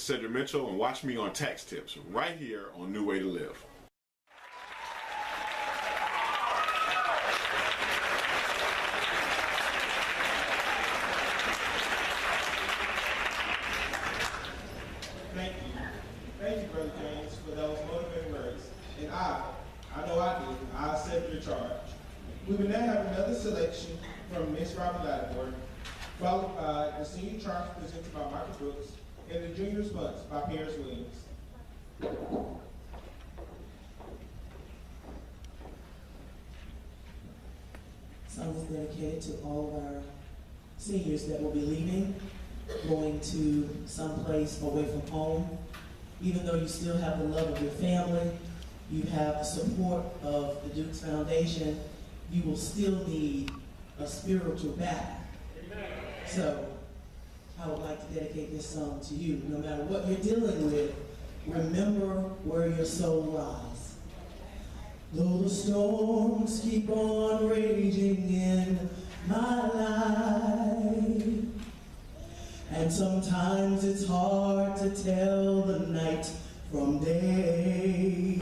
Cedric Mitchell, and watch me on Tax Tips right here on New Way to Live. Thank you, Brother James, for those motivating words. And I know I did. I accept your charge. We will now have another selection from Miss Robin Lattimore, followed by the senior charge presented by Michael Brooks and the junior response by Paris Williams. Song is dedicated to all of our seniors that will be leaving, going to someplace away from home. Even though you still have the love of your family, you have the support of the Duke's Foundation, you will still need a spiritual back. So I would like to dedicate this song to you. No matter what you're dealing with, remember where your soul lies. Though the storms keep on raging in my life, and sometimes it's hard to tell the night from day,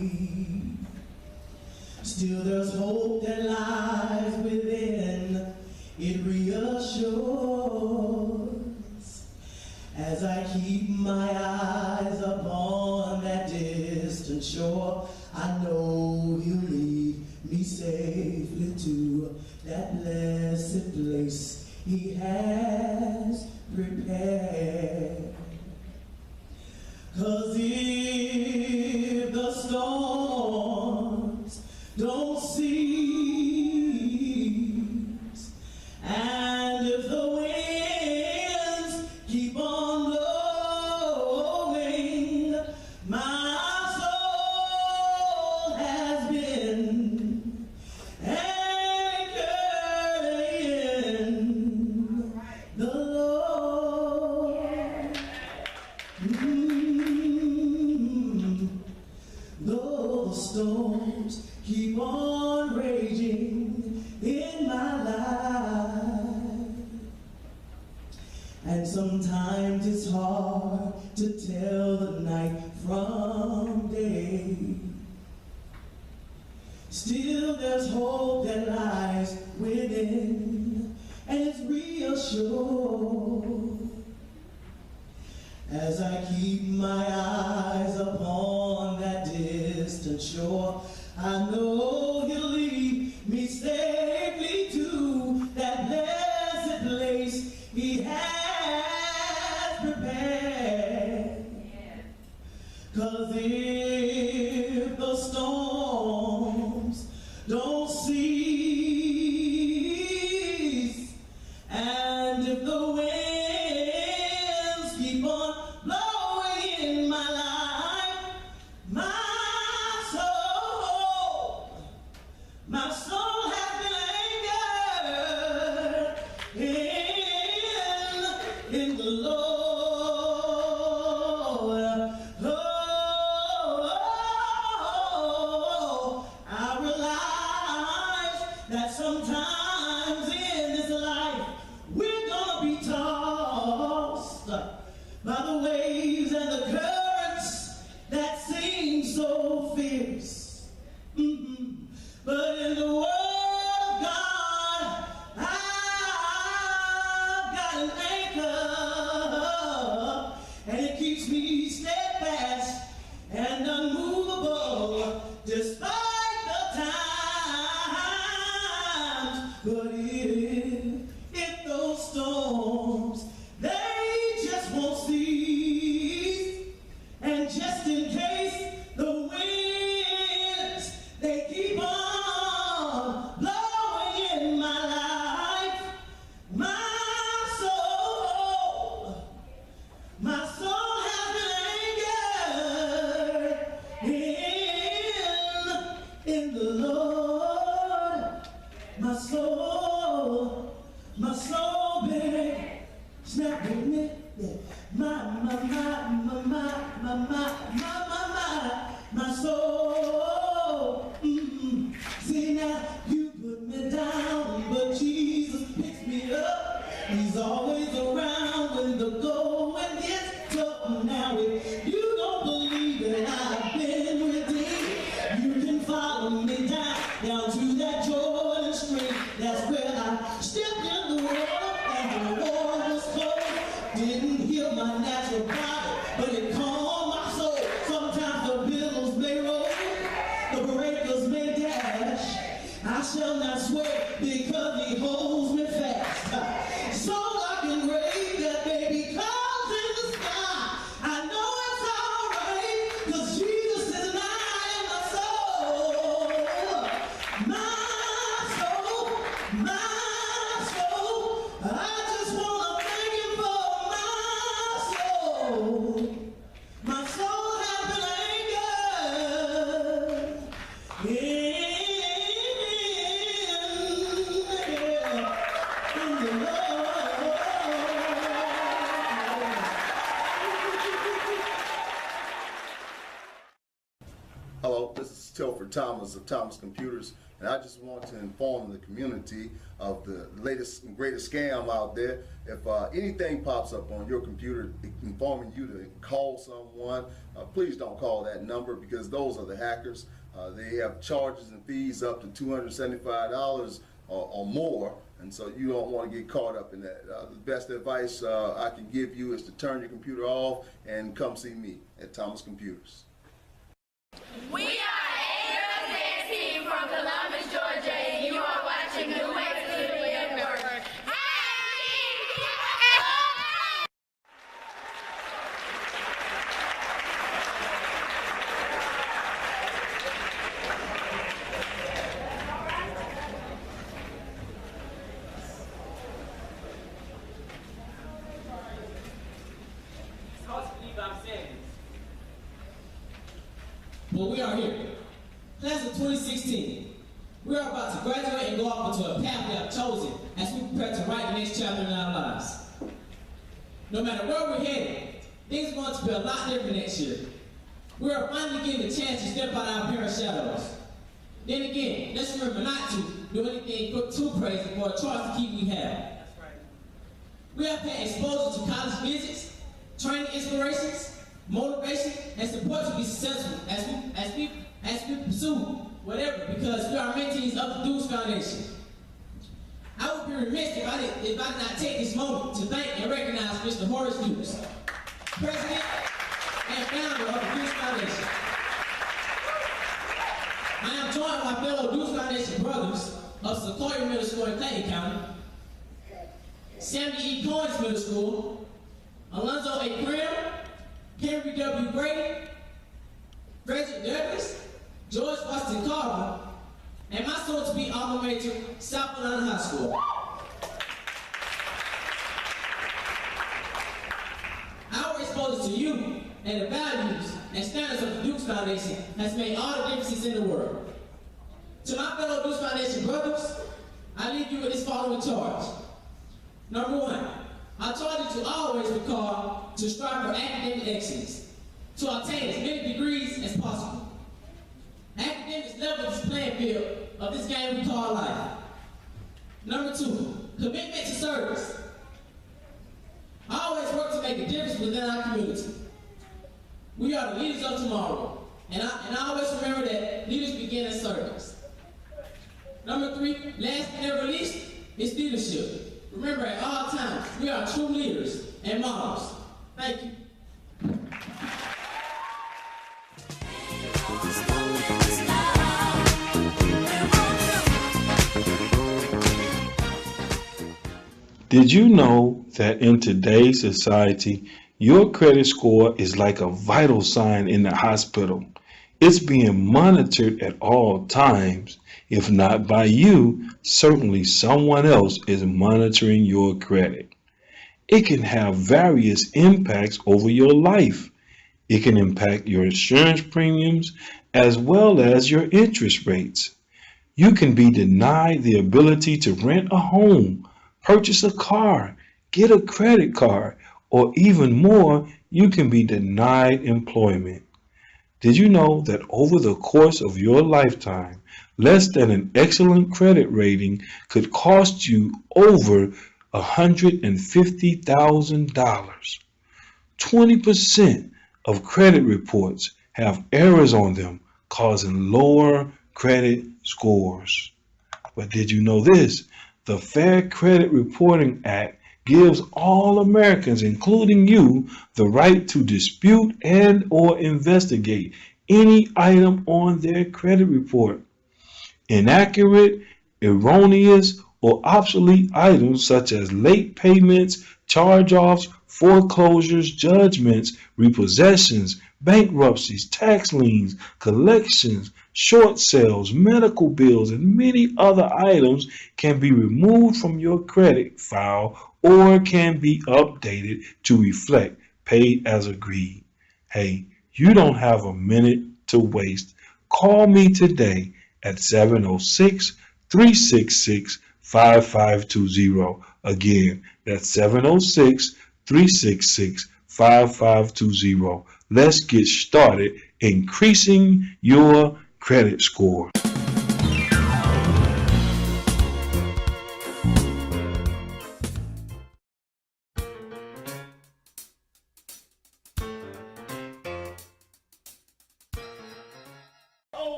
still there's hope that lies within. It reassures as I keep my eyes upon that distant shore. I know he'll lead me safely to that blessed place he has prepared. 'Cause if the storms don't cease, and if the winds keep on blowing, my soul has been anchored in the Lord. Though the storms keep on raging in my life, and sometimes it's hard to tell the night from day, still there's hope that lies within, and it's reassured as I keep my eyes upon that distant shore. I know he'll lead me safely to that blessed place he has prepared. 'Cause if the storms don't cease, and if the winds keep on blowing in my life, my soul has been anchored in the Lord. I realize that sometimes in this life we're gonna be tossed by the waves and the currents that seem so fierce. But in the Word of God, I've got an anchor, and it keeps me steadfast and unmovable despite the times. But if those storms, they just won't cease, and just in case the winds, they keep on blowing in my life, my soul has been anchored in the Lord. My soul been snapping it. Yeah. My soul. See now, you put me down, but Jesus picks me up. He's always around when the going gets tough. Now it me down to that Jordan stream. That's where I stepped in the water, and the water was cold. Didn't heal my natural body, but it calmed my soul. Sometimes the billows may roll, the breakers may dash. I shall not sway because he holds me fast. So I can raise that baby clouds in the sky. I know it's alright, cause Jesus is mine and my soul. My soul, my soul. I just wanna thank him for my soul. My soul has been anchored in the Lord. Hello, this is Tilford Thomas of Thomas Computers, and I just want to inform the community of the latest and greatest scam out there. If anything pops up on your computer informing you to call someone, please don't call that number, because those are the hackers. They have charges and fees up to $275 or more, and so you don't want to get caught up in that. The best advice I can give you is to turn your computer off and come see me at Thomas Computers. We are a girls dance team from Columbus, Georgia, and you are watching New Wave Studio Network. Well, we are here. Class of 2016. We are about to graduate and go off into a path we have chosen as we prepare to write the next chapter in our lives. No matter where we're headed, things are going to be a lot different next year. We are finally getting the chance to step out of our parents' shadows. Then again, let's remember not to do anything too crazy for a choice to keep we have. That's right. We have had exposure to college visits, training inspirations, motivation, and support to be successful as we pursue whatever, because we are mentees of the Dukes Foundation. I would be remiss if I did not take this moment to thank and recognize Mr. Horace Dukes, President and founder of the Dukes Foundation. I am joined by fellow Dukes Foundation brothers of Sequoia Middle School in Clayton County, Samuel E. Coins Middle School, Alonzo A. Grimm, Henry W. Grady, Frederick Douglass, George Washington Carver, and my soon-to-be alma mater, South Carolina High School. Our exposure to you and the values and standards of the Dukes Foundation has made all the differences in the world. To my fellow Dukes Foundation brothers, I leave you with this following charge. Number one, I charge you to always recall to strive for academic excellence, to obtain as many degrees as possible. Academics level this playing field of this game we call life. Number two, commitment to service. Always work to make a difference within our community. We are the leaders of tomorrow, and I always remember that leaders begin in service. Number three, last but never least, is leadership. Remember, at all times, we are true leaders and models. Thank you. Did you know that in today's society, your credit score is like a vital sign in the hospital? It's being monitored at all times. If not by you, certainly someone else is monitoring your credit. It can have various impacts over your life. It can impact your insurance premiums as well as your interest rates. You can be denied the ability to rent a home, purchase a car, get a credit card, or even more, you can be denied employment. Did you know that over the course of your lifetime, less than an excellent credit rating could cost you over $150,000? 20% of credit reports have errors on them, causing lower credit scores. But did you know this? The Fair Credit Reporting Act gives all Americans, including you, the right to dispute and or investigate any item on their credit report. Inaccurate, erroneous, or obsolete items such as late payments, charge-offs, foreclosures, judgments, repossessions, bankruptcies, tax liens, collections, short sales, medical bills, and many other items can be removed from your credit file or can be updated to reflect paid as agreed. Hey, you don't have a minute to waste. Call me today at 706-366-5520. Again, that's 706-366-5520. Let's get started increasing your credit score.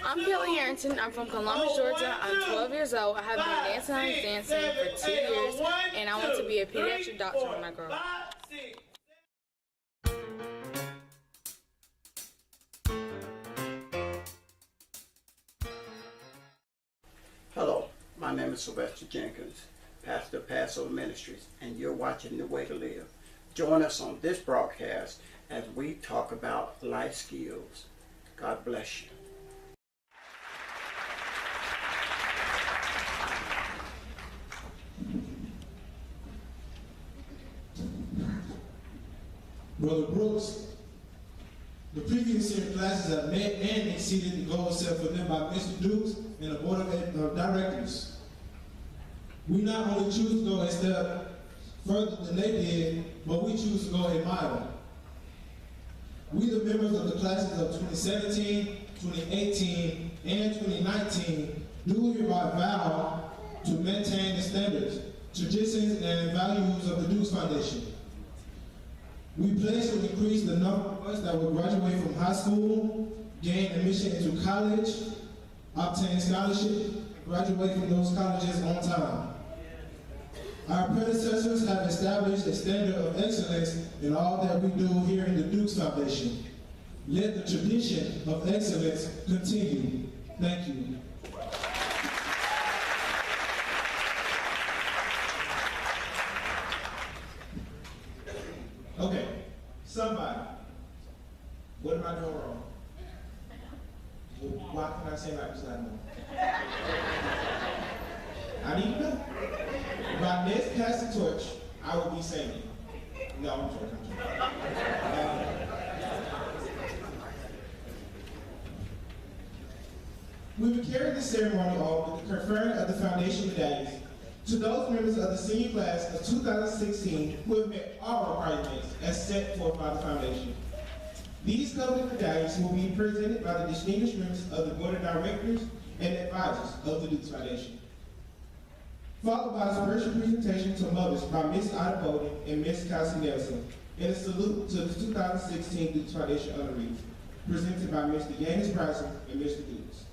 I'm Kelly Harrington. I'm from Columbus, Georgia. I'm 12 years old. I have been dancing for 2 years, and I want to be a pediatric doctor when I grow up. Hello, my name is Sylvester Jenkins, pastor of Passover Ministries, and you're watching The Way to Live. Join us on this broadcast as we talk about life skills. God bless you. Brother Brooks, the previous year classes have met and exceeded the goals set for them by Mr. Dukes and the Board of Directors. We not only choose to go a step further than they did, but we choose to go a mile. We, the members of the classes of 2017, 2018, and 2019, do hereby vow to maintain the standards, traditions, and values of the Dukes Foundation. We pledge to increase the number of us that will graduate from high school, gain admission into college, obtain scholarship, graduate from those colleges on time. Our predecessors have established a standard of excellence in all that we do here in the Dukes Foundation. Let the tradition of excellence continue. Thank you. Okay, somebody, what am I doing wrong? Why can I say like this? I need to know. If I next pass the torch, I will be saying, no, I'm joking. We will carry the ceremony on with the conferring of the foundation medallions to those members of the senior class of 2016 who have met all requirements as set forth by the foundation. These coveted medallions will be presented by the distinguished members of the Board of Directors and Advisors of the Dukes Foundation. Followed by a special presentation to mothers by Ms. Ida Bowden and Ms. Cassie Nelson, and a salute to the 2016 Dukes Foundation honorees, presented by Mr. Yanis Bryson and Mr. Dukes.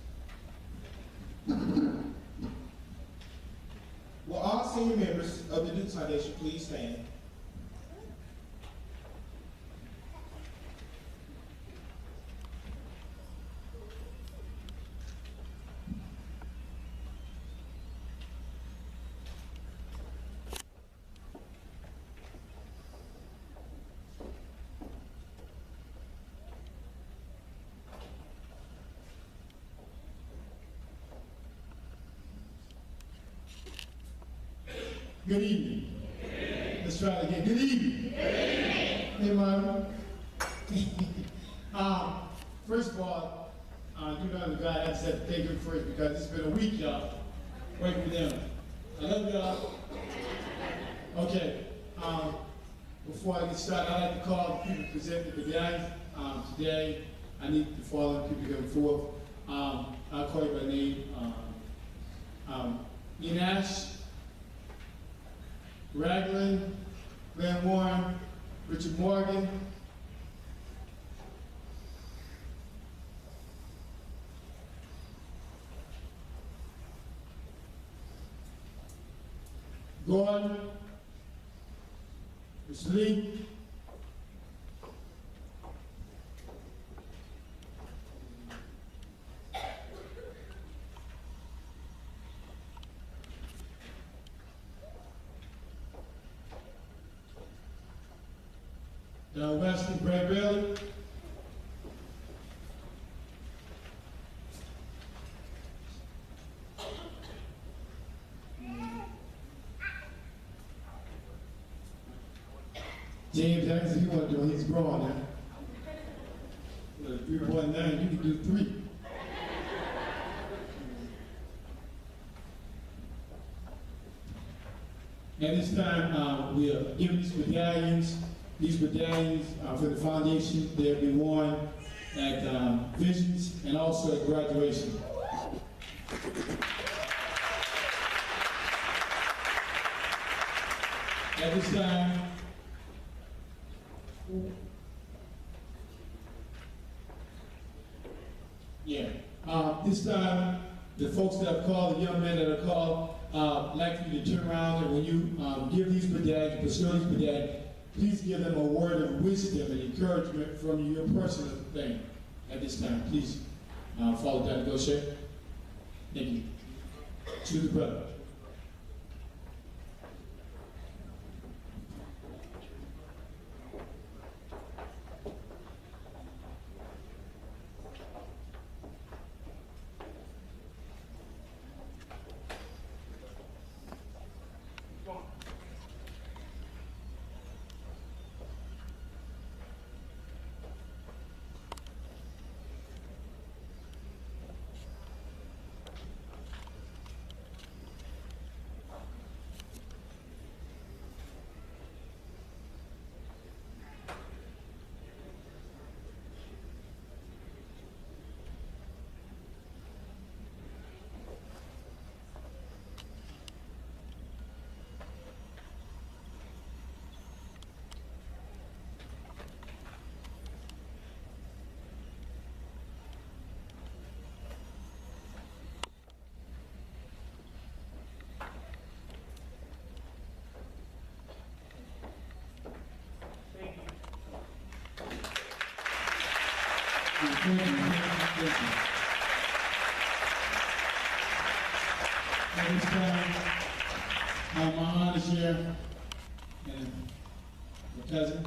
Will all senior members of the Dukes Foundation please stand? Good evening. Let's try it again. Good evening. Hey, Mom. First of all, you know the guy I said thank you first because it's been a week, y'all. Waiting for them. I love y'all. Okay. Before I get started, I'd like to call the people presenting the guys. Today, I need the following people to come forth. I'll call you by name. Inash, Raglan, Glenn Warren, Richard Morgan, Gordon, Ms. Lee, Don Wesley, Brad Bailey, James Jackson, he want to do it, he's grown now. With a 3.9, you can do 3. At this time, we are giving these medallions. These medallions for the foundation. They'll be worn at visions and also at graduation. At this time, this time, the folks that have called, the young men that have called, like for you to turn around, and when you give these medallions, bestow these medallions, please give them a word of wisdom and encouragement from your personal thing at this time. Please follow that negotiator. Thank you. To the brother. Thank you. At this time, my aunt is here, and my cousin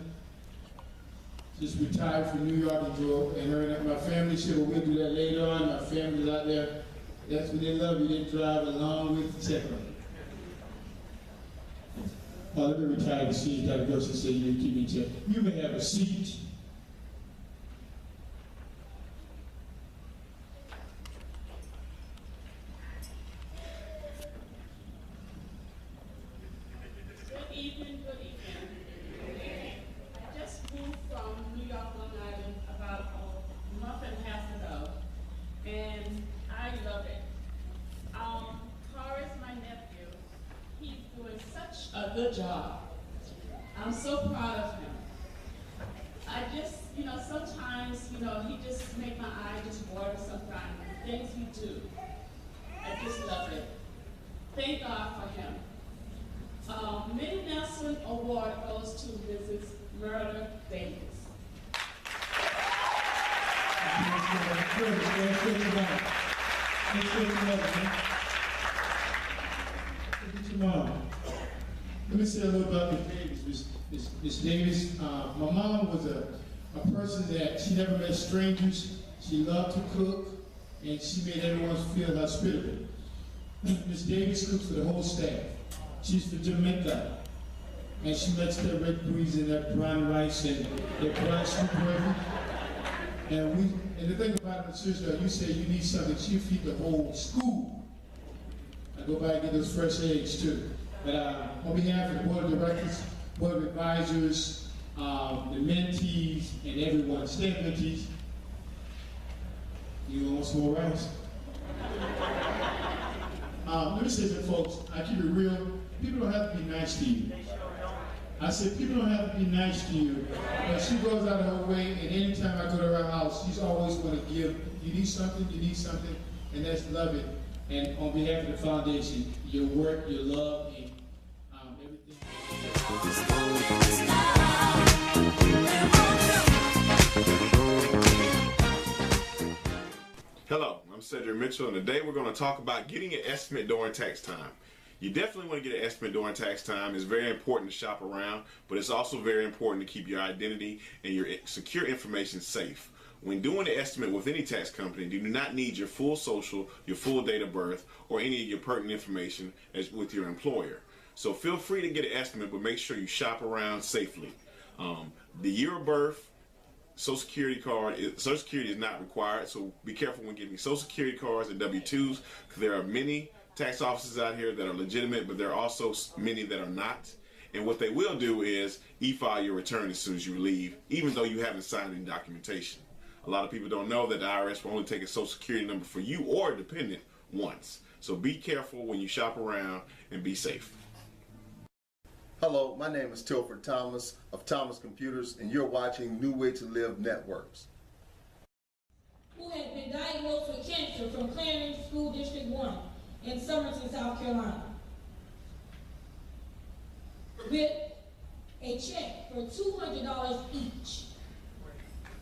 just retired from New York and her and my family said, well, we'll do that later on. My family's out there. That's what they love you. They drive along with the check. Oh, let me retire to see you. Gotta go. She said, you keep me in check. You may have a seat. Good job. I'm so proud of him. I just, sometimes, he just make my eye just water sometimes. The things he do, I just love it. Thank God for him. Mid Nelson Award goes to Mrs. Murder Davis. Let me say a little about Miss Davis. Miss Davis, my mom was a person that she never met strangers. She loved to cook, and she made everyone feel hospitable. Miss Davis cooks for the whole staff. She's from Jamaica, and she makes that red beans and that brown rice and that brown soup gravy. And the thing about it, sister, you say you need something, she'll feed the whole school. I go by and get those fresh eggs too. But on behalf of the Board of Directors, Board of Advisors, the mentees, and everyone, staff mentees, you want some more rice? Let me say something, folks. I keep it real. People don't have to be nice to you. I said, people don't have to be nice to you. But she goes out of her way, and anytime I go to her house, she's always going to give. You need something, and that's love it. And on behalf of the foundation, your work, your love, and Hello, I'm Cedric Mitchell, and today we're going to talk about getting an estimate during tax time. You definitely want to get an estimate during tax time. It's very important to shop around, but it's also very important to keep your identity and your secure information safe. When doing an estimate with any tax company, you do not need your full social, your full date of birth, or any of your pertinent information as with your employer. So feel free to get an estimate, but make sure you shop around safely. The year of birth, Social Security card, Social Security is not required, so be careful when getting Social Security cards and W-2s, because there are many tax offices out here that are legitimate, but there are also many that are not. And what they will do is e-file your return as soon as you leave, even though you haven't signed any documentation. A lot of people don't know that the IRS will only take a Social Security number for you or a dependent once. So be careful when you shop around and be safe. Hello, my name is Tilford Thomas of Thomas Computers, and you're watching New Way to Live Networks. Who had been diagnosed with cancer from Clarendon School District 1 in Somerton, South Carolina, with a check for $200 each.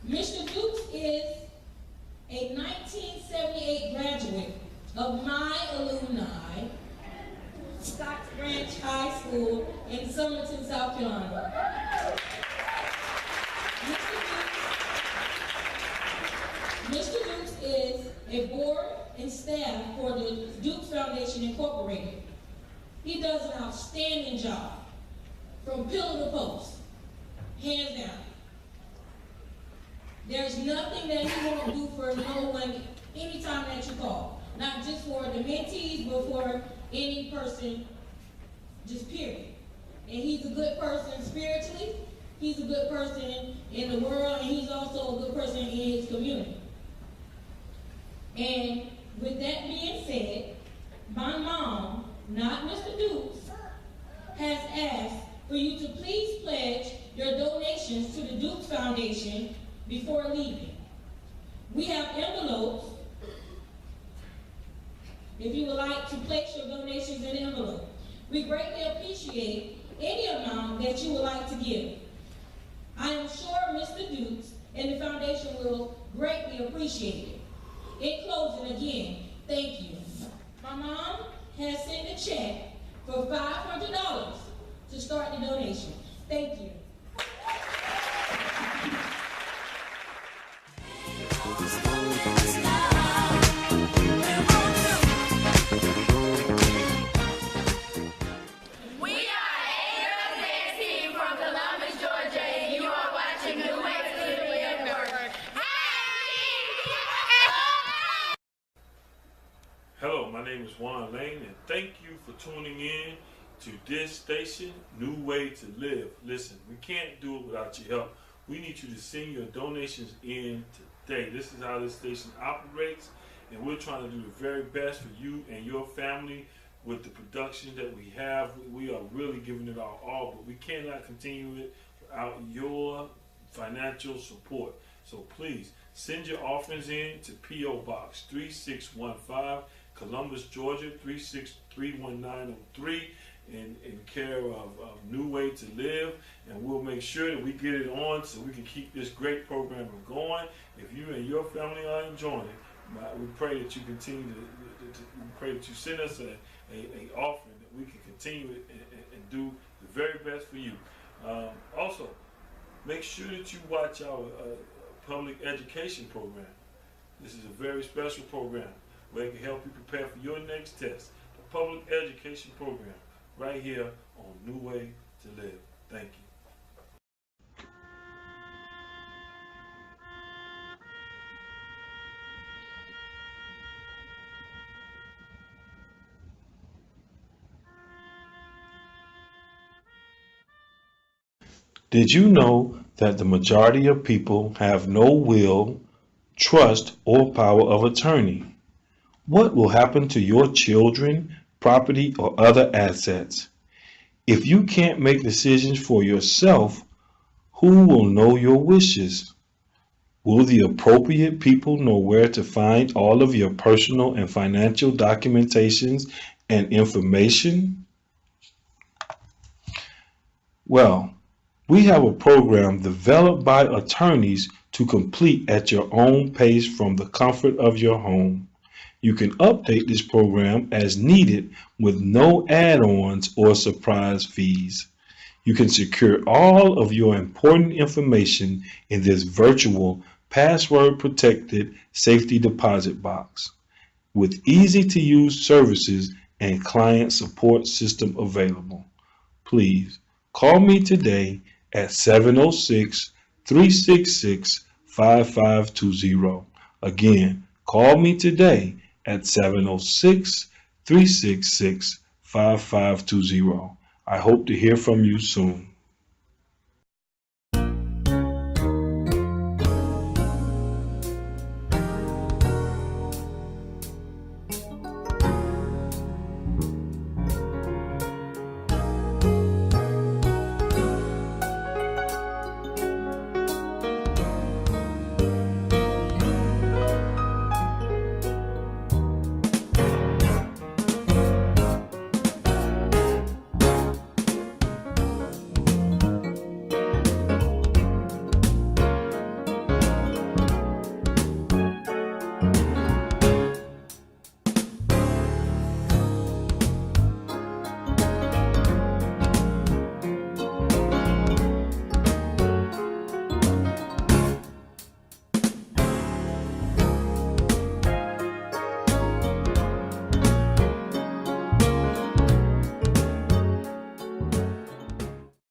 Mr. Dukes is a 1978 graduate of my alumni, Scotts Branch High School in Somerton, South Carolina. Mr. Dukes is a board and staff for the Dukes Foundation Incorporated. He does an outstanding job from pillar to post, hands down. There's nothing that he won't do for no one anytime that you call. Not just for the mentees, but for any person, just period. And he's a good person spiritually, he's a good person in the world, and he's also a good person in his community. And with that being said, my mom, not Mr. Dukes, has asked for you to please pledge your donations to the Dukes Foundation before leaving. We have envelopes. If you would like to place your donations in an envelope, we greatly appreciate any amount that you would like to give. I am sure Mr. Dukes and the foundation will greatly appreciate it. In closing, again, thank you. My mom has sent a check for $500 to start the donation. Thank you. Hello, my name is Juan Lane, and thank you for tuning in to this station, New Way to Live. Listen, we can't do it without your help. We need you to send your donations in today. This is how this station operates, and we're trying to do the very best for you and your family with the production that we have. We are really giving it our all, but we cannot continue it without your financial support. So please send your offerings in to P.O. Box 3615, Columbus, Georgia 3631903, in care of New Way to Live, and we'll make sure that we get it on so we can keep this great program going. If you and your family are enjoying it, we pray that you continue we pray that you send us a offering that we can continue it and do the very best for you. Also, make sure that you watch our public education program. This is a very special program where it can help you prepare for your next test. The public education program right here on New Way to Live. Thank you. Did you know that the majority of people have no will, trust, or power of attorney? What will happen to your children, property, or other assets? If you can't make decisions for yourself, who will know your wishes? Will the appropriate people know where to find all of your personal and financial documentations and information? Well, we have a program developed by attorneys to complete at your own pace from the comfort of your home. You can update this program as needed with no add-ons or surprise fees. You can secure all of your important information in this virtual password-protected safety deposit box with easy-to-use services and client support system available. Please call me today at 706-366-5520. Again, call me today at 706-366-5520. I hope to hear from you soon.